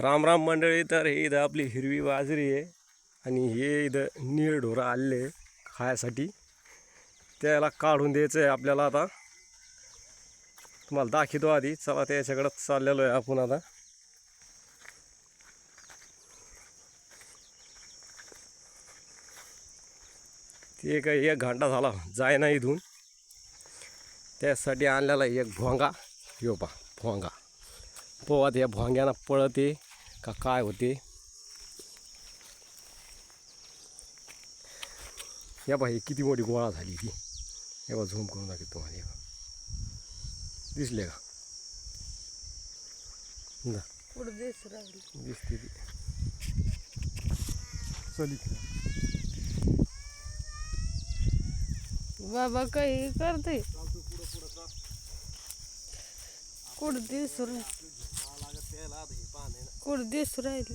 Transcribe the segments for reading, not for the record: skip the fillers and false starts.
राम राम मंडळी. तर हे इथं आपली हिरवी बाजरी आहे आणि हे इथं नीळ ढोरं आलेले खायासाठी. त्याला काढून द्यायचं आहे आपल्याला. आता तुम्हाला दाखवतो आधी. चला त्याच्याकडं चाललेलो आहे आपण आता. ते काही 1 घंटा झाला जाय ना इथून. त्यासाठी आणलेला एक भोंगा. यो पा भोंगा पोहात या भोंग्यानं पळते का काय होते. या बा ही किती मोठी गोळा झाली ती. हे बा झूम करून दाखवतो तुम्हाला. दिसले का? दिसते ती. चल बाबा काही करते कुठं दिसू राहिले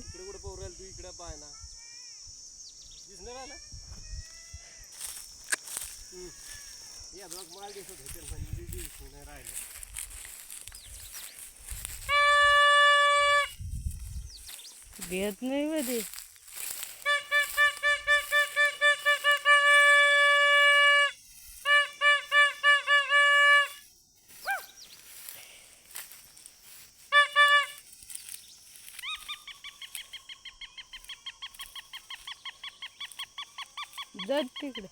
भेट नाही मध्ये. जात तिकडे.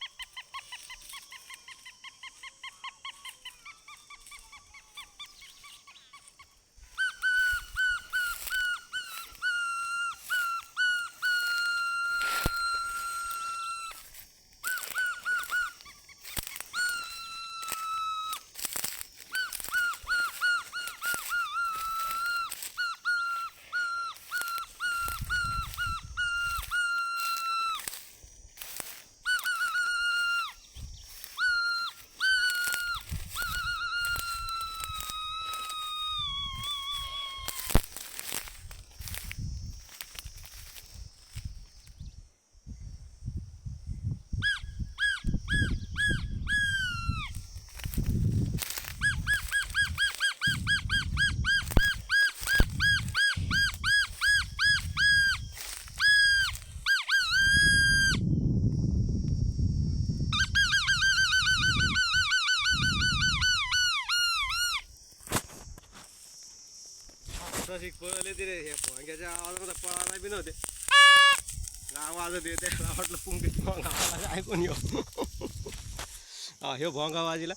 पळले ते रे. ह्या भोंग्याच्या आवाजामध्ये पळायला बी नव्हते. वाजत येते. वाटलं पुंगीत भोंगा ऐकून येऊ. हा हे भोंगा वाजीला.